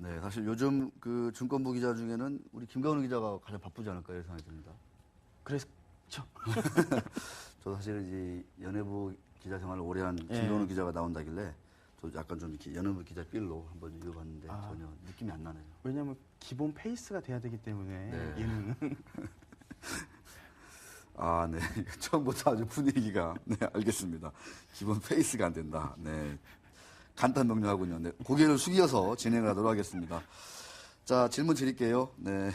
네, 사실 요즘 그 증권부 기자 중에는 우리 김가훈 기자가 가장 바쁘지 않을까 이런 생각이 듭니다. 그렇죠. 저도 사실 이제 연예부 기자 생활을 오래 한 김가훈 기자가 나온다길래 저 약간 좀 이렇게 연예부 기자 필로 한번 읽어봤는데 전혀 느낌이 안 나네요. 왜냐하면 기본 페이스가 돼야 되기 때문에 네. 예능은. 아, 네. 처음부터 아주 분위기가 네, 알겠습니다. 기본 페이스가 안 된다. 네. 간단 명료하군요. 네. 고개를 숙여서 진행을 하도록 하겠습니다. 자, 질문 드릴게요. 네.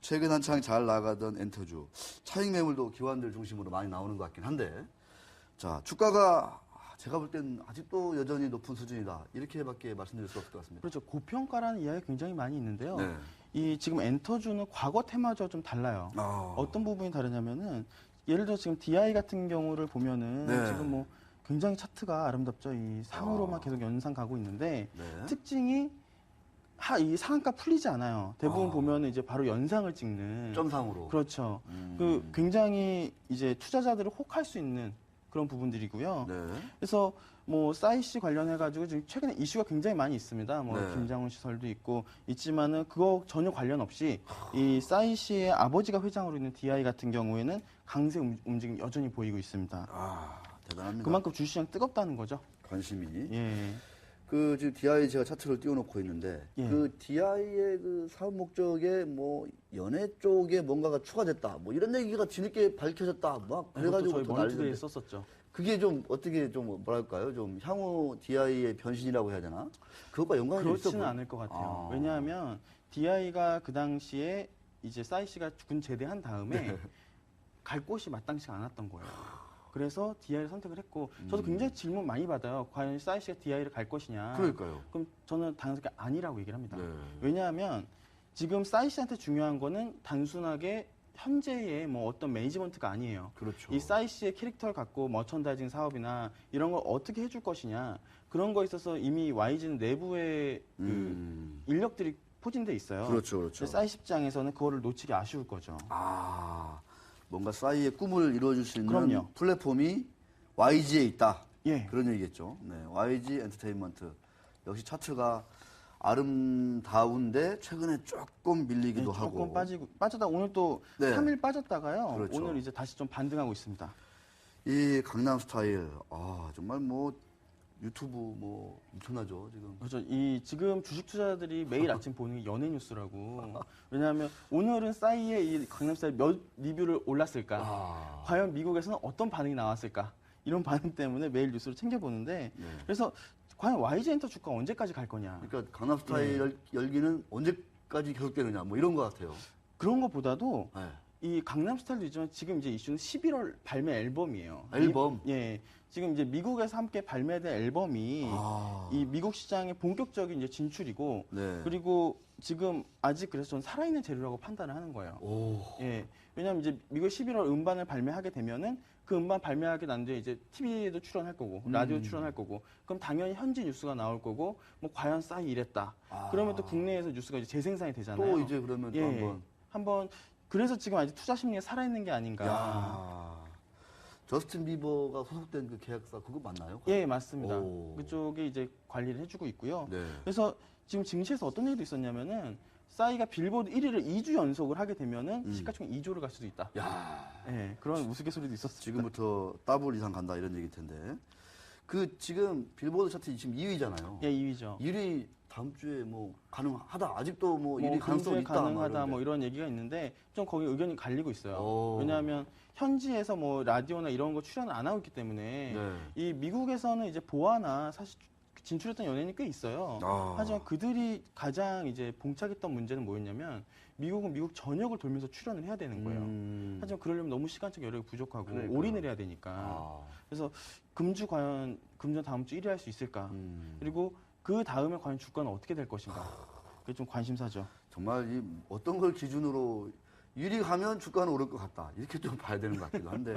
최근 한창 잘 나가던 엔터주. 차익 매물도 기관들 중심으로 많이 나오는 것 같긴 한데. 자, 주가가 제가 볼 땐 아직도 여전히 높은 수준이다. 이렇게밖에 말씀드릴 수 없을 것 같습니다. 그렇죠. 고평가라는 이야기가 굉장히 많이 있는데요. 네. 이 지금 엔터주는 과거 테마주와 좀 달라요. 어떤 부분이 다르냐면은 예를 들어 지금 DI 같은 경우를 보면은 네. 지금 뭐 굉장히 차트가 아름답죠. 이 상으로만 계속 연상 가고 있는데 네. 특징이 이 상한가 풀리지 않아요. 대부분 보면은 이제 바로 연상을 찍는. 점상으로. 그렇죠. 그 굉장히 이제 투자자들을 혹할 수 있는 그런 부분들이고요. 네. 그래서 뭐 싸이씨 관련해가지고 지금 최근에 이슈가 굉장히 많이 있습니다. 뭐 네. 김장훈 시설도 있고 있지만은 그거 전혀 관련 없이 이 싸이씨의 아버지가 회장으로 있는 DI 같은 경우에는 강세 움직임 여전히 보이고 있습니다. 아, 대단합니다. 그만큼 주시장 뜨겁다는 거죠. 관심이. 예. 그 지금 DI 제가 차트를 띄워놓고 있는데 예. 그 DI의 그 사업 목적에 뭐 연예 쪽에 뭔가가 추가됐다 뭐 이런 얘기가 뒤늦게 밝혀졌다 막 그래가지고 저희 또 머니투데이에 난리던데 썼었죠. 그게 좀 어떻게 좀 뭐랄까요 좀 향후 DI의 변신이라고 해야 되나 그것과 연관이 좀 있어 그렇지는 않을 것 같아요. 왜냐하면 DI가 그 당시에 이제 싸이씨가 군 제대한 다음에 갈 곳이 마땅치 않았던 거예요. 그래서 DI를 선택을 했고 저도 굉장히 질문 많이 받아요. 과연 싸이씨가 DI를 갈 것이냐. 그러니까요. 그럼 저는 당연하게 아니라고 얘기를 합니다. 네. 왜냐하면 지금 싸이씨한테 중요한 거는 단순하게 현재의 뭐 어떤 매니지먼트가 아니에요. 그렇죠. 이 싸이씨의 캐릭터를 갖고 머천다이징 사업이나 이런 걸 어떻게 해줄 것이냐 그런 거에 있어서 이미 YG는 내부의 그 인력들이 포진돼 있어요. 그렇죠, 그렇죠. 싸이씨 입장에서는 그거를 놓치기 아쉬울 거죠. 아 뭔가 싸이의 꿈을 이루어줄 수 있는 그럼요. 플랫폼이 YG에 있다. 예. 그런 얘기겠죠. 네, YG 엔터테인먼트 역시 차트가 아름다운데 최근에 조금 밀리기도 네, 하고 조금 빠졌다 오늘 또 네. 3일 빠졌다가요. 그렇죠. 오늘 이제 다시 좀 반등하고 있습니다. 이 강남 스타일 정말 뭐 유튜브 뭐 엄청나죠 지금. 그렇죠. 이 지금 주식 투자자들이 매일 아침 보는 게 연예 뉴스라고. 왜냐하면 오늘은 싸이의 이 강남스타일 몇 리뷰를 올랐을까? 과연 미국에서는 어떤 반응이 나왔을까? 이런 반응 때문에 매일 뉴스를 챙겨보는데 그래서 과연 YG 엔터 주가 언제까지 갈 거냐? 그러니까 강남 스타일 열기는 언제까지 계속되느냐 뭐 이런 것 같아요. 그런 것보다도 네. 이 강남스타일도 있지만 지금 이제 이슈는 11월 발매 앨범이에요. 앨범? 예. 지금 이제 미국에서 함께 발매된 앨범이 이 미국 시장의 본격적인 이제 진출이고 네. 그리고 지금 아직 그래서 저는 살아있는 재료라고 판단을 하는 거예요. 오. 예. 왜냐하면 이제 미국 11월 음반을 발매하게 되면은 그 음반 발매하게 난 뒤에 이제 TV에도 출연할 거고 라디오 출연할 거고 그럼 당연히 현지 뉴스가 나올 거고 뭐 과연 싸이 이랬다. 그러면 또 국내에서 뉴스가 이제 재생산이 되잖아요. 또 이제 그러면 또 한번 그래서 지금 아직 투자 심리가 살아있는 게 아닌가. 야. 저스틴 비버가 소속된 그 계약사 그거 맞나요? 예, 맞습니다. 오. 그쪽에 이제 관리를 해주고 있고요. 네. 그래서 지금 증시에서 어떤 일도 있었냐면은 싸이가 빌보드 1위를 2주 연속을 하게 되면은 시가총액 2조를 갈 수도 있다. 야. 예, 그런 우스갯소리도 있었습니다. 지금부터 더블 이상 간다 이런 얘기일 텐데. 그 지금 빌보드 차트 지금 2위잖아요. 예, 2위죠. 1위 다음 주에 뭐 가능하다. 아직도 뭐 1위 뭐 가능성이 있다. 가능하다 뭐 이런 얘기가 있는데 좀 거기 의견이 갈리고 있어요. 오. 왜냐하면 현지에서 뭐 라디오나 이런 거 출연을 안 하고 있기 때문에 이 미국에서는 이제 보아나 사실 진출했던 연예인이 꽤 있어요. 하지만 그들이 가장 이제 봉착했던 문제는 뭐였냐면 미국은 미국 전역을 돌면서 출연을 해야 되는 거예요. 하지만 그러려면 너무 시간적 여력이 부족하고 그러니까요. 올인을 해야 되니까. 그래서 과연 금주 다음 주 1위 할 수 있을까? 그리고 그 다음에 과연 주가는 어떻게 될 것인가? 그게 좀 관심사죠. 정말 이 어떤 걸 기준으로 1위 가면 주가는 오를 것 같다. 이렇게 좀 봐야 되는 것 같기도 한데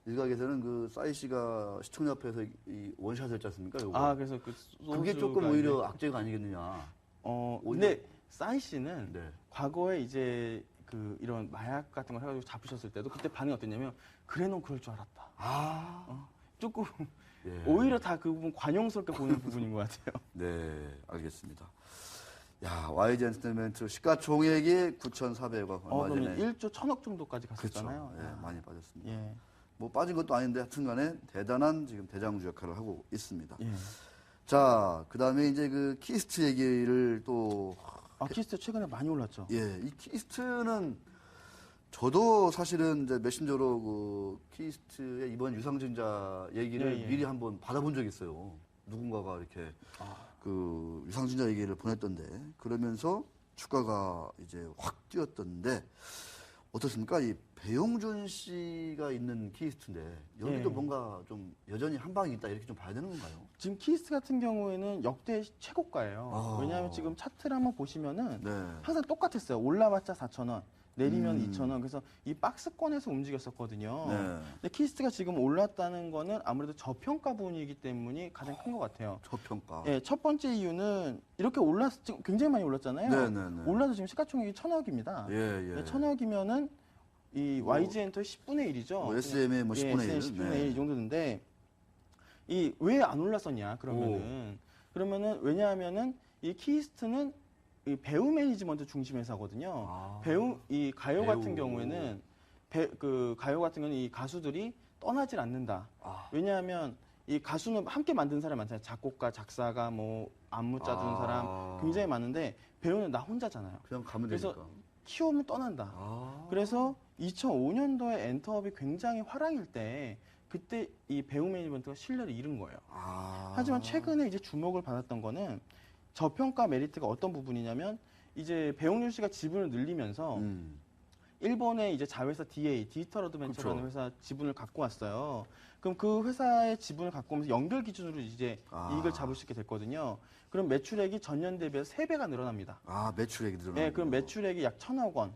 일각에서는 그 싸이 씨가 시청자 앞에서 이 원샷을 했지 않습니까? 요거. 그래서 그게 조금 오히려 악재가 아니겠느냐. 근데 싸이 씨는 네. 과거에 이제 그 이런 마약 같은 걸 해가지고 잡으셨을 때도 그때 반응이 어땠냐면 그래 넌 그럴 줄 알았다. 조금 오히려 다 그 부분 관용스럽게 보는 부분인 것 같아요. 네, 알겠습니다. 야, YG 엔터테인먼트 시가총액이 9,400억. 얼마 그러면 전에. 1조 1,000억 정도까지 갔었잖아요. 그렇죠. 예, 많이 빠졌습니다. 예. 뭐 빠진 것도 아닌데 하여튼간에 대단한 지금 대장주 역할을 하고 있습니다. 예. 자, 그다음에 이제 그 키스트 얘기를 또 키스트 최근에 많이 올랐죠. 예, 이 키스트는 저도 사실은 이제 메신저로 그 키스트의 이번 유상증자 얘기를 예, 예. 미리 한번 받아본 적이 있어요. 누군가가 이렇게 그 유상증자 얘기를 보냈던데 그러면서 주가가 이제 확 뛰었던데 어떻습니까? 이 배용준 씨가 있는 키스트인데 여기도 예. 뭔가 좀 여전히 한 방이 있다 이렇게 좀 봐야 되는 건가요? 지금 키스트 같은 경우에는 역대 최고가예요. 아. 왜냐하면 지금 차트를 한번 보시면은 네. 항상 똑같았어요. 올라봤자 4,000원, 내리면 2,000원. 그래서 이 박스권에서 움직였었거든요. 네. 근데 키스트가 지금 올랐다는 거는 아무래도 저평가 부분이기 때문에 가장 큰 것 같아요. 저평가. 예, 첫 번째 이유는 이렇게 지금 굉장히 많이 올랐잖아요. 네네네. 올라서 지금 시가총액이 1,000억입니다. 예, 예. 1,000억이면은 이 YG 엔터의 10분의 1이죠. 뭐 SM의 뭐 10분의 1. 예, 10분의 네. 1 이 정도 되는데 이 왜 안 올랐었냐? 그러면은 왜냐하면은 이 키스트는 이 배우 매니지먼트 중심 회사거든요. 아. 이 가요 배우. 같은 경우에는 가요 같은 경우는 이 가수들이 떠나질 않는다. 아. 왜냐하면 이 가수는 함께 만든 사람이 많잖아요. 작곡가, 작사가, 뭐 안무 짜주는 아. 사람 굉장히 많은데 배우는 나 혼자잖아요. 그냥 가면 그래서 되니까. 키우면 떠난다. 아. 그래서 2005년도에 엔터업이 굉장히 화랑일 때 그때 이 배우 매니지먼트가 신뢰를 잃은 거예요. 아. 하지만 최근에 이제 주목을 받았던 거는 저평가 메리트가 어떤 부분이냐면 이제 배용준 씨가 지분을 늘리면서 일본의 이제 자회사 DA, 디지털 어드벤처라는 그쵸. 회사 지분을 갖고 왔어요. 그럼 그 회사의 지분을 갖고 오면서 연결 기준으로 이제 이익을 잡을 수 있게 됐거든요. 그럼 매출액이 전년 대비해서 3배가 늘어납니다. 아, 매출액이 늘어나. 네, 그럼 매출액이 약 1,000억 원.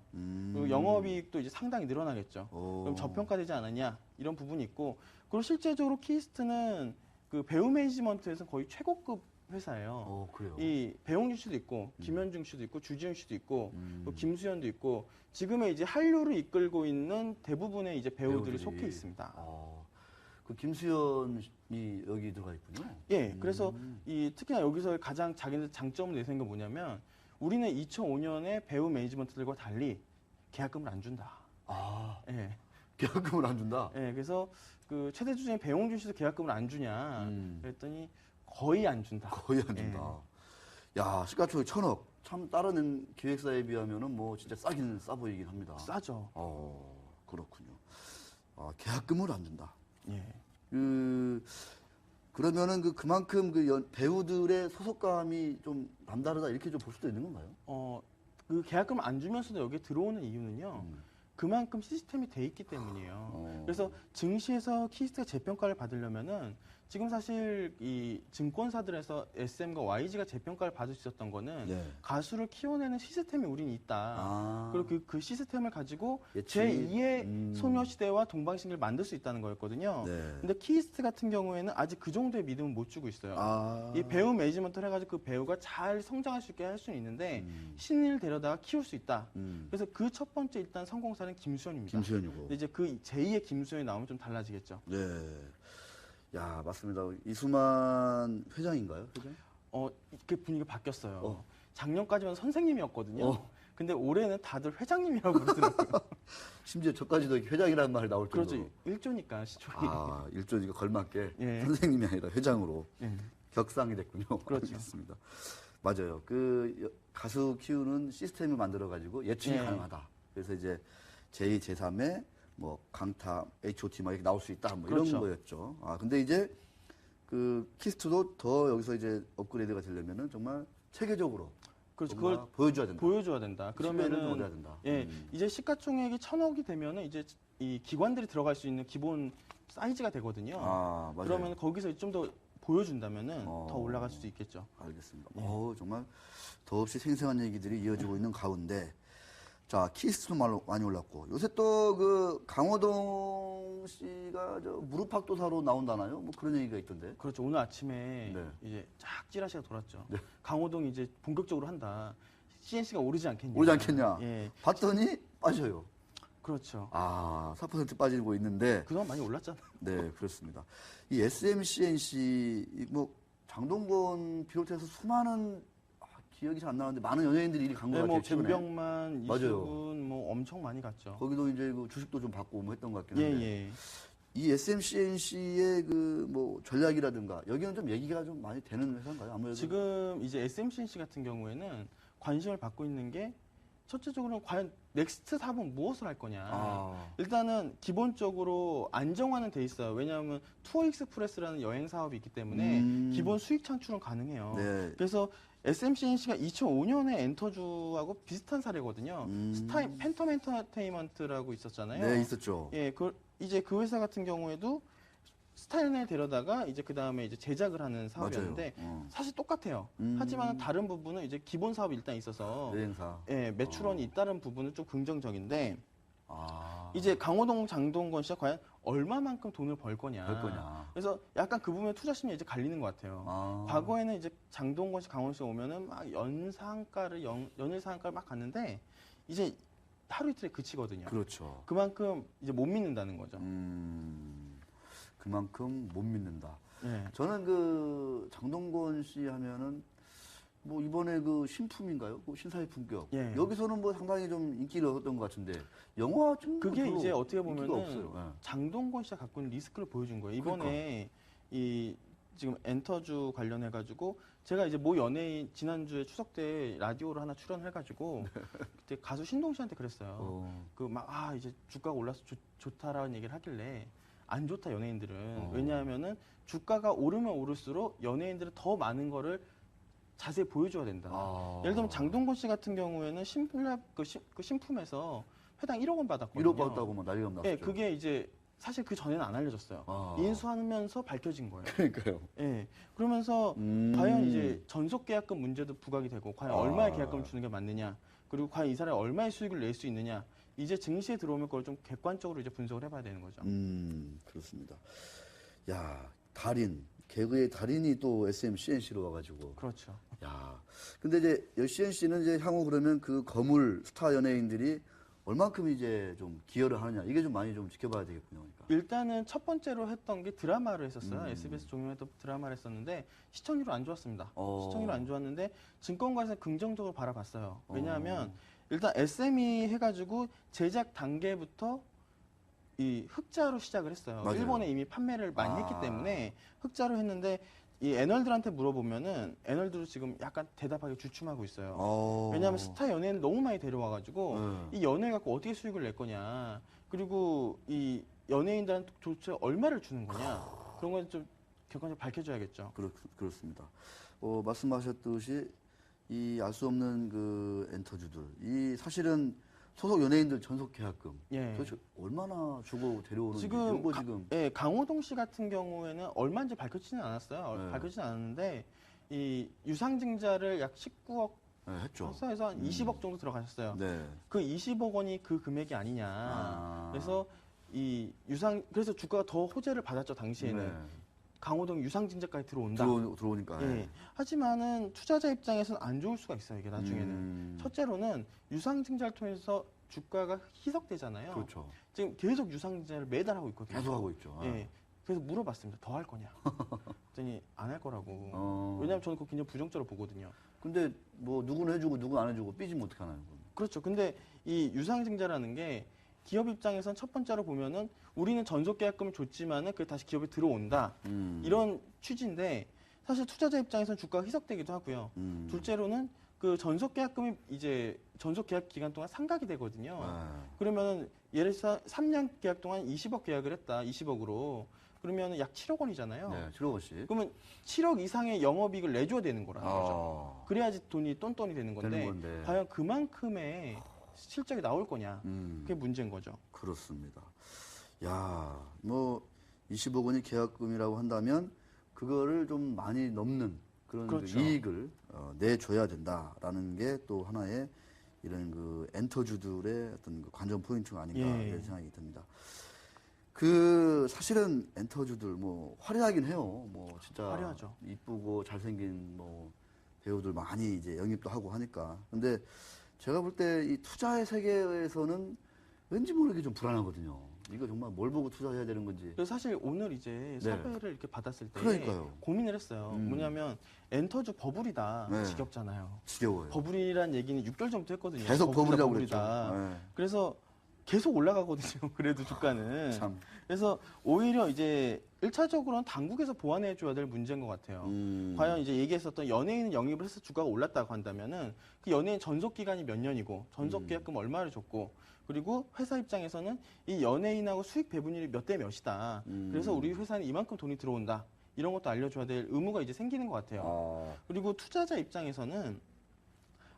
그리고 영업이익도 이제 상당히 늘어나겠죠. 오. 그럼 저평가되지 않았냐 이런 부분이 있고 그리고 실제적으로 키스트는 그 배우 매니지먼트에서 거의 최고급 회사예요. 그래요. 이 배용준 씨도 있고 김현중 씨도 있고 주지훈 씨도 있고 또 김수현도 있고 지금의 이제 한류를 이끌고 있는 대부분의 이제 배우들이 속해 있습니다. 그 김수현이 여기 들어가 있군요. 예, 그래서 이 특히나 여기서 가장 자기네 장점을 내세운 게 뭐냐면 우리는 2005년에 배우 매니지먼트들과 달리 계약금을 안 준다. 아, 예. 계약금을 안 준다. 예, 그래서 그 최대 주주인 배용준 씨도 계약금을 안 주냐 음. 그랬더니 거의 안 준다. 거의 안 준다. 야, 시가총액 1,000억. 참 다른 기획사에 비하면은 뭐 진짜 싸긴 싸 보이긴 합니다. 싸죠. 그렇군요. 계약금을 안 준다. 예. 그러면은 그만큼 배우들의 소속감이 좀 남다르다 이렇게 좀 볼 수도 있는 건가요? 그 계약금을 안 주면서도 여기에 들어오는 이유는요. 그만큼 시스템이 돼 있기 때문이에요. 그래서 증시에서 키스트가 재평가를 받으려면은 지금 사실 이 증권사들에서 SM과 YG가 재평가를 받을 수 있었던 거는 네. 가수를 키워내는 시스템이 우린 있다. 그리고 그 시스템을 가지고 예측이? 제2의 소녀시대와 동방신기를 만들 수 있다는 거였거든요. 네. 근데 키스트 같은 경우에는 아직 그 정도의 믿음을 못 주고 있어요. 이 배우 매니지먼트를 해가지고 그 배우가 잘 성장할 수 있게 할 수는 있는데 신인을 데려다가 키울 수 있다. 그래서 그 첫 번째 일단 성공사는 김수현입니다. 김수현이고. 근데 이제 그 제2의 김수현이 나오면 좀 달라지겠죠. 네. 야, 맞습니다. 이수만 회장인가요? 회장? 그 분위기가 바뀌었어요. 작년까지만 선생님이었거든요. 어. 근데 올해는 다들 회장님이라고 부르더라고요. 심지어 저까지도 회장이라는 말이 나올 정도로. 그렇죠. 1조니까 시초이. 일조니까 걸맞게 예. 선생님이 아니라 회장으로 예. 격상이 됐군요. 그렇죠. 알겠습니다. 맞아요. 가수 키우는 시스템을 만들어 가지고 예측이 예. 가능하다. 그래서 이제 제2, 제3의 뭐 강타, H.O.T. 막 이렇게 나올 수 있다. 뭐 그렇죠. 이런 거였죠. 근데 이제 키스트도 더 여기서 이제 업그레이드가 되려면은 정말 체계적으로 그렇죠. 뭔가 보여줘야 된다. 보여줘야 된다. 신뢰를 좀 그러면은 얻어야 된다. 예, 이제 시가총액이 1,000억이 되면은 이제 이 기관들이 들어갈 수 있는 기본 사이즈가 되거든요. 맞아요. 그러면 거기서 좀 더 보여준다면은 더 올라갈 수도 있겠죠. 알겠습니다. 정말 더없이 생생한 얘기들이 이어지고 있는 가운데, 자, 키스트도 많이 올랐고, 요새 또 강호동 씨가 무릎팍도사로 나온다나요? 뭐 그런 얘기가 있던데. 그렇죠. 오늘 아침에 네. 이제 쫙 찌라시가 돌았죠. 강호동이 이제 본격적으로 한다. CNC가 오르지 않겠냐. 오르지 않겠냐. 예. 봤더니 빠져요. 그렇죠. 4% 빠지고 있는데. 그동안 많이 올랐잖아요. 네, 그렇습니다. 이 SMCNC, 장동건 비롯해서 수많은 기억이 잘 안 나는데 많은 연예인들이 이리 간 것 네, 같아요. 뭐 최근에. 김병만, 맞아요. 이수근 뭐 엄청 많이 갔죠. 거기도 이제 그 주식도 좀 받고 뭐 했던 것 같긴 예, 한데. 예. 이 SMCNC의 그 뭐 전략이라든가 여기는 좀 얘기가 좀 많이 되는 회사인가요? 아무래도 지금 이제 SMCNC 같은 경우에는 관심을 받고 있는 게 첫째적으로는 과연 넥스트 사업은 무엇을 할 거냐. 일단은 기본적으로 안정화는 돼 있어요. 왜냐하면 투어 익스프레스라는 여행 사업이 있기 때문에 기본 수익 창출은 가능해요. 네. 그래서 SMCNC가 2005년에 엔터주하고 비슷한 사례거든요. 팬텀 엔터테인먼트라고 있었잖아요. 네, 있었죠. 예, 이제 그 회사 같은 경우에도 스타일을 데려다가 이제 그 다음에 이제 제작을 하는 사업이었는데 사실 똑같아요. 하지만 다른 부분은 이제 기본 사업이 일단 있어서 여행사. 예, 매출원이 잇따른 부분은 좀 긍정적인데 아. 이제 강호동, 장동건 씨가 과연 얼마만큼 돈을 벌 거냐. 할 거냐. 그래서 약간 그 부분에 투자 심리 이제 갈리는 것 같아요. 과거에는 이제 장동건 씨, 강호동 씨 오면은 막 연일 상한가를 막 갔는데 이제 하루 이틀에 그치거든요. 그렇죠. 그만큼 이제 못 믿는다는 거죠. 그만큼 못 믿는다. 네. 저는 그 장동건 씨 하면은 뭐 이번에 그 신품인가요? 그 신사의 품격. 예. 여기서는 뭐 상당히 좀 인기를 얻었던 것 같은데 영화 좀 그게 이제 어떻게 인기가 보면은 없어요. 예. 장동건 씨가 갖고 있는 리스크를 보여준 거예요. 이번에 이 지금 엔터주 관련해 가지고 제가 이제 모 연예인 지난주에 추석 때 라디오를 하나 출연해가지고 그때 가수 신동 씨한테 그랬어요. 그 막 이제 주가가 올라서 좋다라는 얘기를 하길래 안 좋다 연예인들은. 왜냐하면은 주가가 오르면 오를수록 연예인들은 더 많은 거를 자세히 보여줘야 된다. 예를 들면 장동건 씨 같은 경우에는 그 신품에서 회당 1억 원 받았거든요. 1억 받았다고 막 난리가 났었죠. 예, 그게 이제 사실 그 전에는 안 알려졌어요. 인수하면서 밝혀진 거예요. 그러니까요. 예. 그러면서 과연 이제 전속 계약금 문제도 부각이 되고 과연 얼마의 계약금을 주는 게 맞느냐. 그리고 과연 이 사람이 얼마의 수익을 낼 수 있느냐. 이제 증시에 들어오면 그걸 좀 객관적으로 이제 분석을 해봐야 되는 거죠. 그렇습니다. 야, 달인, 개그의 달인이 또 SMCNC로 와가지고. 그렇죠. 야, 근데 이제 CNC는 이제 향후 그러면 그 거물 스타 연예인들이 얼만큼 이제 좀 기여를 하느냐 이게 좀 많이 좀 지켜봐야 되겠군요. 그러니까. 일단은 첫 번째로 했던 게 드라마를 했었어요. SBS 종영했던 드라마를 했었는데 시청률은 안 좋았습니다. 시청률은 안 좋았는데 증권가에서 긍정적으로 바라봤어요. 왜냐하면 일단 SME 해가지고 제작 단계부터 이 흑자로 시작을 했어요. 맞아요. 일본에 이미 판매를 많이 했기 때문에 흑자로 했는데 이 애널들한테 물어보면은 애널들도 지금 약간 대답하기 주춤하고 있어요. 왜냐하면 스타 연예인 너무 많이 데려와가지고 이 연예 갖고 어떻게 수익을 낼 거냐. 그리고 이 연예인들한테 도대체 얼마를 주는 거냐. 그런 건 좀 객관적으로 밝혀줘야겠죠. 그렇습니다. 말씀하셨듯이 이 알 수 없는 그 엔터주들 이 사실은 소속 연예인들 전속 계약금 도대체 얼마나 주고 데려오는지 지금 강호동 씨 같은 경우에는 얼마인지 밝혀지지는 않았어요. 밝혀지진 않았는데 이 유상증자를 약 19억 했죠. 해서 한 20억 정도 들어가셨어요. 그 20억 원이 그 금액이 아니냐. 그래서 그래서 주가가 더 호재를 받았죠 당시에는. 강호동 유상증자까지 들어온다. 들어오니까. 하지만은 투자자 입장에서는 안 좋을 수가 있어요. 이게 나중에는. 첫째로는 유상증자를 통해서 주가가 희석되잖아요. 그렇죠. 지금 계속 유상증자를 매달 하고 있거든요. 계속 하고 있죠. 그래서 물어봤습니다. 더 할 거냐? 그랬더니 안 할 거라고. 왜냐하면 저는 그거 굉장히 부정적으로 보거든요. 근데 뭐 누구는 해주고 누구는 안 해주고 삐지면 어떡하나요? 그렇죠. 근데 이 유상증자라는 게 기업 입장에선 첫 번째로 보면은 우리는 전속 계약금을 줬지만은 그게 다시 기업에 들어온다. 이런 취지인데 사실 투자자 입장에서는 주가가 희석되기도 하고요. 둘째로는 그 전속 계약금이 이제 전속 계약 기간 동안 상각이 되거든요. 그러면은 예를 들어서 3년 계약 동안 20억 계약을 했다. 20억으로. 그러면 약 7억 원이잖아요. 네, 7억 원씩. 그러면 7억 이상의 영업이익을 내줘야 되는 거라는 거죠. 그래야지 돈이 똔똔이 되는 건데 과연 그만큼의 실적이 나올 거냐. 그게 문제인 거죠. 그렇습니다. 야, 뭐 20억 원이 계약금이라고 한다면 그거를 좀 많이 넘는 그런 그 이익을 내줘야 된다라는 게 또 하나의 이런 그 엔터주들의 어떤 그 관전 포인트가 아닌가 이런 생각이 듭니다. 그 사실은 엔터주들 뭐 화려하긴 해요. 뭐 진짜 화려하죠. 이쁘고 잘생긴 뭐 배우들 많이 이제 영입도 하고 하니까. 근데 제가 볼 때 이 투자의 세계에서는 왠지 모르게 좀 불안하거든요. 이거 정말 뭘 보고 투자해야 되는 건지. 그래서 사실 오늘 이제 네. 섭외를 이렇게 받았을 때 그러니까요. 고민을 했어요. 뭐냐면 엔터주 버블이다. 네. 지겹잖아요. 지겨워요. 버블이란 얘기는 6개월 전부터 했거든요. 계속 버블이라고 버블이다. 그랬죠. 네. 그래서 계속 올라가거든요. 그래도 주가는. 참. 그래서 오히려 이제 1차적으로는 당국에서 보완해 줘야 될 문제인 것 같아요. 과연 이제 얘기했었던 연예인 영입을 해서 주가가 올랐다고 한다면은 그 연예인 전속 기간이 몇 년이고 전속 계약금 얼마를 줬고 그리고 회사 입장에서는 이 연예인하고 수익 배분율이 몇 대 몇이다. 그래서 우리 회사는 이만큼 돈이 들어온다. 이런 것도 알려줘야 될 의무가 이제 생기는 것 같아요. 그리고 투자자 입장에서는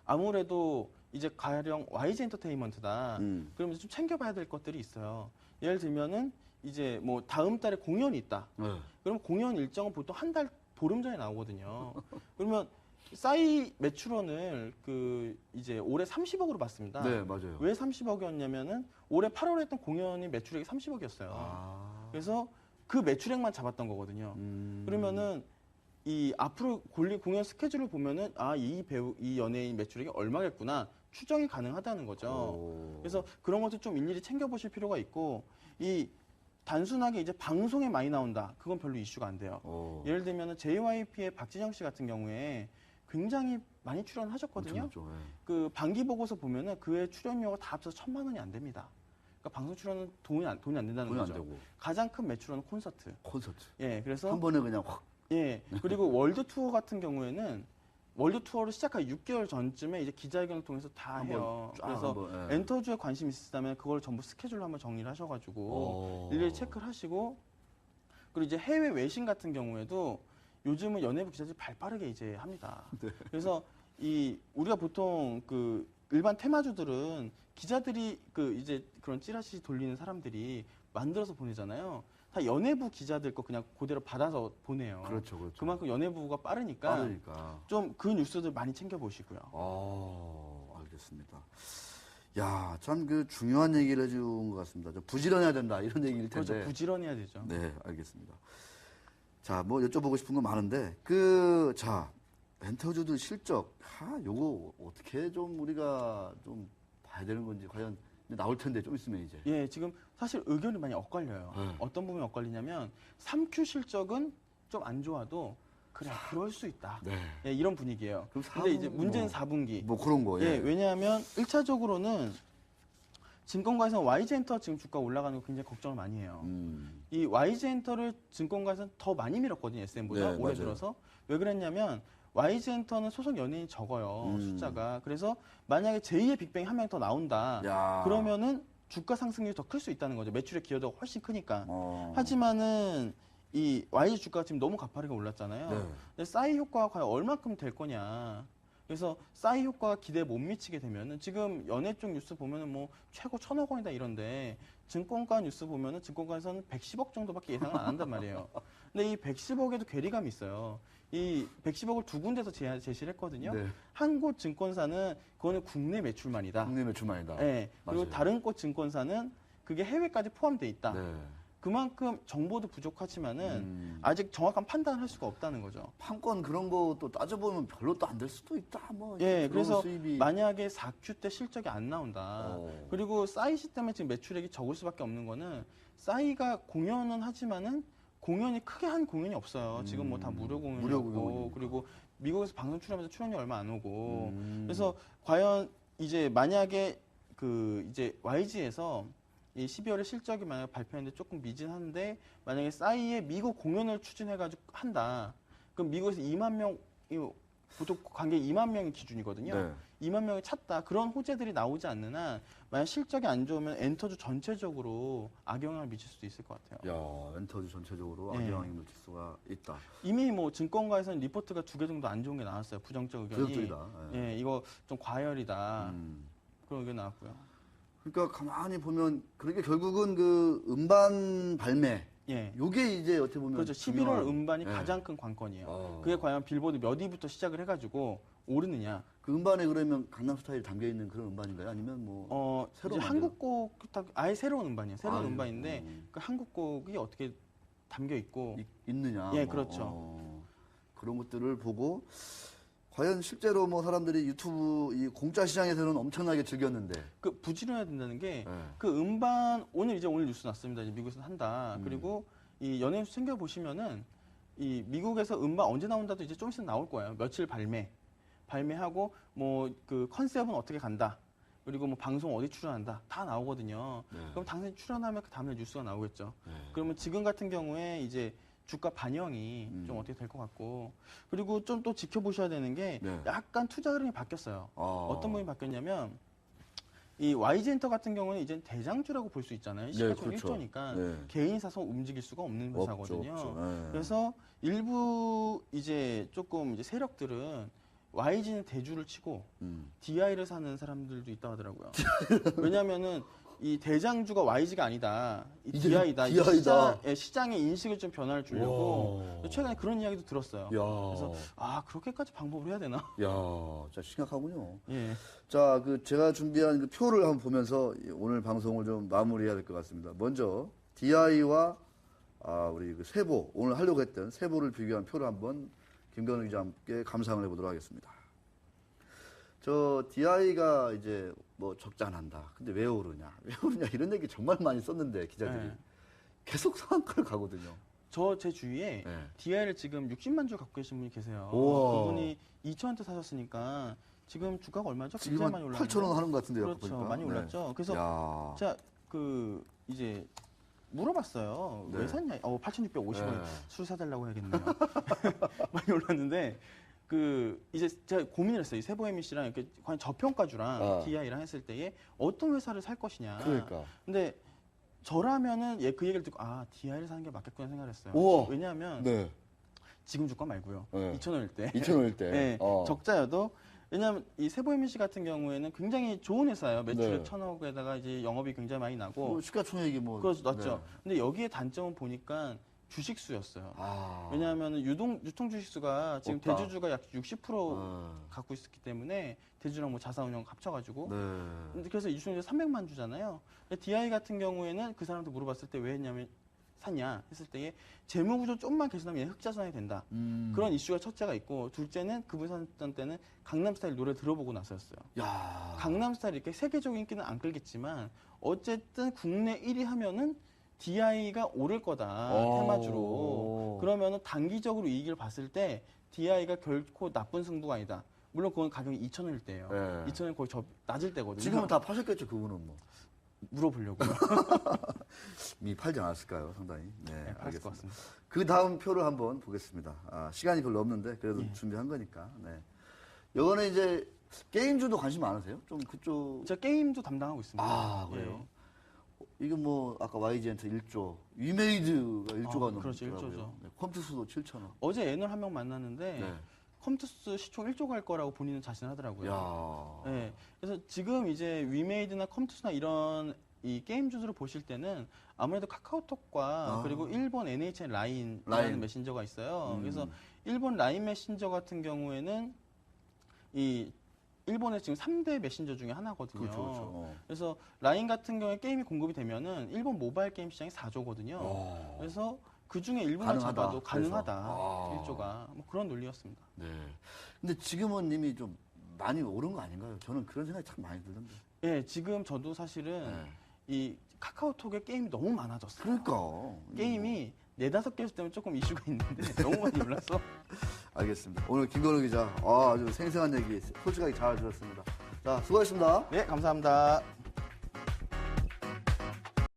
아무래도 이제 가령 YG 엔터테인먼트다. 그러면 좀 챙겨봐야 될 것들이 있어요. 예를 들면은 이제 뭐 다음 달에 공연이 있다. 네. 그럼 공연 일정은 보통 한 달 보름 전에 나오거든요. 그러면 싸이 매출원을 그 이제 올해 30억으로 봤습니다. 네, 맞아요. 왜 30억이었냐면은 올해 8월에 했던 공연이 매출액이 30억이었어요. 그래서 그 매출액만 잡았던 거거든요. 그러면은 이 앞으로 공연 스케줄을 보면은 이 배우, 이 연예인 매출액이 얼마겠구나 추정이 가능하다는 거죠. 그래서 그런 것도 좀 일일이 챙겨보실 필요가 있고 이 단순하게 이제 방송에 많이 나온다. 그건 별로 이슈가 안 돼요. 예를 들면은 JYP의 박진영 씨 같은 경우에 굉장히 많이 출연하셨거든요. 엄청났죠, 예. 그 반기 보고서 보면은 그의 출연료가 다 합쳐서 1,000만 원이 안 됩니다. 그러니까 방송 출연은 돈이 안 된다는 돈이 거죠. 안 되고. 가장 큰 매출은 콘서트. 콘서트. 예, 그래서 한 번에 그냥 확. 예, 그리고 월드 투어 같은 경우에는 월드 투어를 시작한 6개월 전쯤에 이제 기자회견을 통해서 다 한번 해요. 쫙 그래서 한번, 예. 엔터주에 관심 있으시다면 그걸 전부 스케줄로 한번 정리를 하셔가지고 일일이 체크를 하시고 그리고 이제 해외 외신 같은 경우에도 요즘은 연예부 기자들이 발 빠르게 이제 합니다. 네. 그래서 이 우리가 보통 그 일반 테마주들은 기자들이 그 이제 그런 찌라시 돌리는 사람들이 만들어서 보내잖아요. 다 연예부 기자들 거 그냥 그대로 받아서 보내요. 그렇죠, 그렇죠. 그만큼 연예부가 빠르니까 빠르니까. 좀 그 뉴스들 많이 챙겨보시고요. 알겠습니다. 야, 참 그 중요한 얘기를 해준 것 같습니다. 좀 부지런해야 된다 이런 얘기일 텐데. 그렇죠. 부지런해야 되죠. 네, 알겠습니다. 자, 뭐 여쭤보고 싶은 건 많은데 엔터주들 실적, 요거 어떻게 좀 우리가 좀 봐야 되는 건지 과연 이제 나올 텐데 좀 있으면 이제. 예, 지금 사실 의견이 많이 엇갈려요. 네. 어떤 부분이 엇갈리냐면 3Q 실적은 좀 안 좋아도 그래, 그럴 수 있다. 네. 예, 이런 분위기예요. 그럼 근데 이제 4분 문제는 4분기. 뭐 그런 거. 예, 왜냐하면 1차적으로는 증권가에서 YG엔터 지금 주가 올라가는 거 굉장히 걱정을 많이 해요. 이 YG엔터를 증권가에서는 더 많이 밀었거든요, SM보다 네, 올해 맞아요. 들어서. 왜 그랬냐면 YG엔터는 소속 연예인이 적어요, 숫자가. 그래서 만약에 제2의 빅뱅이 한 명 더 나온다. 야. 그러면은 주가 상승률이 더 클 수 있다는 거죠. 매출의 기여도가 훨씬 크니까. 어. 하지만은 이 YG 주가가 지금 너무 가파르게 올랐잖아요. 네. 근데 싸이 효과가 과연 얼마큼 될 거냐. 그래서 싸이 효과가 기대에 못 미치게 되면은 지금 연예 쪽 뉴스 보면은 뭐 최고 1,000억 원이다 이런데 증권가 뉴스 보면은 증권가에서는 110억 정도밖에 예상을 안 한단 말이에요. 근데 이 110억에도 괴리감이 있어요. 이 110억을 두 군데서 제시를 했거든요. 네. 한 곳 증권사는 그거는 국내 매출만이다. 국내 매출만이다. 네. 그리고 맞아요. 다른 곳 증권사는 그게 해외까지 포함돼 있다. 네. 그만큼 정보도 부족하지만은 아직 정확한 판단을 할 수가 없다는 거죠. 판권 그런 거 또 따져보면 별로 또 안 될 수도 있다. 뭐 예, 그런 그래서 수입이. 만약에 4Q 때 실적이 안 나온다. 어. 그리고 싸이 시 때문에 지금 매출액이 적을 수밖에 없는 거는 싸이가 공연은 하지만은 공연이 크게 한 공연이 없어요. 지금 뭐 다 무료 무료 공연이고 공연이니까. 그리고 미국에서 방송 출연하면서 출연료 얼마 안 오고 그래서 과연 이제 만약에 그 이제 YG에서 이 12월에 실적이 만약 발표했는데 조금 미진한데 만약에 싸이의 미국 공연을 추진해가지고 한다. 그럼 미국에서 2만 명, 보통 관객 2만 명이 기준이거든요. 네. 2만 명이 찼다. 그런 호재들이 나오지 않는 한 만약 실적이 안 좋으면 엔터주 전체적으로 악영향을 미칠 수도 있을 것 같아요. 야, 엔터주 전체적으로 네. 악영향이 미칠 수가 있다. 이미 뭐 증권가에서는 리포트가 2개 정도 안 좋은 게 나왔어요. 부정적 의견이. 부정적이다. 예, 이거 좀 과열이다. 음. 그런 의견 나왔고요. 그러니까 가만히 보면 그러니까 결국은 그 음반 발매 예. 요게 이제 어떻게 보면 그렇죠. 11월 중요한, 음반이 예. 가장 큰 관건이에요. 어. 그게 과연 빌보드 몇 위부터 시작을 해가지고 오르느냐. 그 음반에 그러면 강남스타일 담겨 있는 그런 음반인가요? 아니면 뭐 새로 이제 만든- 한국곡 아예 새로운 음반이에요. 새로운 아유, 음반인데 그 한국곡이 어떻게 담겨 있고 있느냐? 예, 뭐, 그렇죠. 그런 것들을 보고 과연 실제로 뭐 사람들이 유튜브 이 공짜 시장에서는 엄청나게 즐겼는데. 그 부지런해야 된다는 게 네. 그 음반 오늘 뉴스 났습니다. 이제 미국에서 한다. 그리고 이 연예인 챙겨 보시면은 이 미국에서 음반 언제 나온다도 이제 좀 있으면 나올 거예요. 며칠 발매하고 뭐 그 컨셉은 어떻게 간다. 그리고 뭐 방송 어디 출연한다. 다 나오거든요. 네. 그럼 당연히 출연하면 그 다음날 뉴스가 나오겠죠. 네. 그러면 지금 같은 경우에 이제 주가 반영이 좀 어떻게 될 것 같고 그리고 좀 또 지켜보셔야 되는 게 네. 약간 투자 흐름이 바뀌었어요. 아. 어떤 부분이 바뀌었냐면 이 YG엔터 같은 경우는 이제 대장주라고 볼 수 있잖아요. 시가총 그렇죠. 1조니까 네. 개인이 사서 움직일 수가 없는 회사거든요. 없죠. 네. 그래서 일부 이제 조금 이제 세력들은 YG는 대주를 치고 DI를 사는 사람들도 있다고 하더라고요. 왜냐면은 이 대장주가 YG가 아니다. 이 이제 DI다. DI다. 시장의 인식을 좀 변화를 주려고 최근에 그런 이야기도 들었어요. 야. 그래서 그렇게까지 방법을 해야 되나? 야, 진짜 심각하군요. 예. 자, 그 제가 준비한 그 표를 한번 보면서 오늘 방송을 좀 마무리해야 될 것 같습니다. 먼저 DI와 우리 그 세보 오늘 하려고 했던 세보를 비교한 표를 한번 김건우 기자와 함께 감상을 해보도록 하겠습니다. 저 DI가 이제 뭐 적자난다. 근데 왜 오르냐? 왜 오르냐? 이런 얘기 정말 많이 썼는데 기자들이 네. 계속 상한가를 가거든요. 제 주위에 네. DI를 지금 60만 주 갖고 계신 분이 계세요. 우와. 그분이 2,000원대 사셨으니까 지금 주가가 얼마죠? 굉장히 지금 많이 한 올랐는데. 8,000원 하는 것 같은데요. 그렇죠. 보니까. 많이 올랐죠. 그래서 야. 제가 그 이제 물어봤어요. 네. 왜 샀냐? 8,650원 네. 술 사달라고 해야겠네요. 많이 올랐는데 그 이제 제가 고민을 했어요. 이 세보 MBC랑 이렇게 과연 저평가주랑 DI랑 했을 때에 어떤 회사를 살 것이냐. 그러니까. 근데 저라면은 그 얘기를 듣고 DI를 사는 게 맞겠구나 생각을 했어요. 우와. 왜냐하면 네. 지금 주가 말고요. 네. 2,000원일 때. 2,000원일 때. 네, 적자여도 왜냐하면 이 세보 MBC 같은 경우에는 굉장히 좋은 회사예요. 매출액 네. 1,000억에다가 이제 영업이 굉장히 많이 나고. 뭐 시가총액이 뭐. 그렇죠, 맞죠. 네. 근데 여기에 단점은 보니까 주식수였어요. 아. 왜냐하면 유통 주식수가 지금 없다. 대주주가 약 60% 갖고 있었기 때문에 대주랑 뭐 자사운용 합쳐가지고. 네. 근데 그래서 이중에 300만 주잖아요. 근데 DI 같은 경우에는 그 사람한테 물어봤을 때 왜 했냐면 샀냐 했을 때에 재무구조 좀만 개선하면 얘 흑자선이 된다. 그런 이슈가 첫째가 있고 둘째는 그분이 샀던 때는 강남스타일 노래 들어보고 나서였어요. 야. 강남스타일 이렇게 세계적인 인기는 안 끌겠지만 어쨌든 국내 1위 하면은 DI가 오를 거다 테마주로. 그러면은 단기적으로 이익을 봤을 때 DI가 결코 나쁜 승부가 아니다. 물론 그건 가격이 2,000원일 때예요. 네. 2,000원 거의 낮을 때거든요. 지금은 다 파셨겠죠, 그분은 뭐. 물어보려고요. 이미 팔지 않았을까요, 상당히? 네, 네, 팔을 것 같습니다. 그 다음 표를 한번 보겠습니다. 시간이 별로 없는데 그래도 준비한 거니까. 네. 요거는 이제 게임주도 관심 많으세요? 좀 그쪽. 제가 게임도 담당하고 있습니다. 그래요? 이게 뭐 아까 YG엔터 1조, 위메이드가 1조가 넘더라고요. 그렇죠, 1조죠. 네, 컴투스도 7,000원. 어제 애널 한 명 만났는데 네. 컴투스 시총 1조 갈 거라고 본인은 자신하더라고요. 야. 네, 그래서 지금 이제 위메이드나 컴투스나 이런 이 게임주들을 보실 때는 아무래도 카카오톡과 그리고 일본 NHN 라인이라는 라인. 메신저가 있어요. 그래서 일본 라인 메신저 같은 경우에는 이 일본의 지금 3대 메신저 중에 하나거든요. 그렇죠. 그래서 라인 같은 경우에 게임이 공급이 되면은 일본 모바일 게임 시장이 4조거든요. 그래서 그 중에 일부만 가능하다. 잡아도 가능하다. 그래서. 1조가 뭐 그런 논리였습니다. 네. 근데 지금은 이미 좀 많이 오른 거 아닌가요? 저는 그런 생각이 참 많이 들던데. 예, 지금 저도 사실은 이 카카오톡에 게임이 너무 많아졌어요. 그러니까. 게임이 4-5개 때문에 조금 이슈가 있는데 너무 많이 올라서. 알겠습니다. 오늘 김건우 기자 아주 생생한 얘기 솔직하게 잘 들었습니다. 자, 수고하셨습니다. 네, 감사합니다.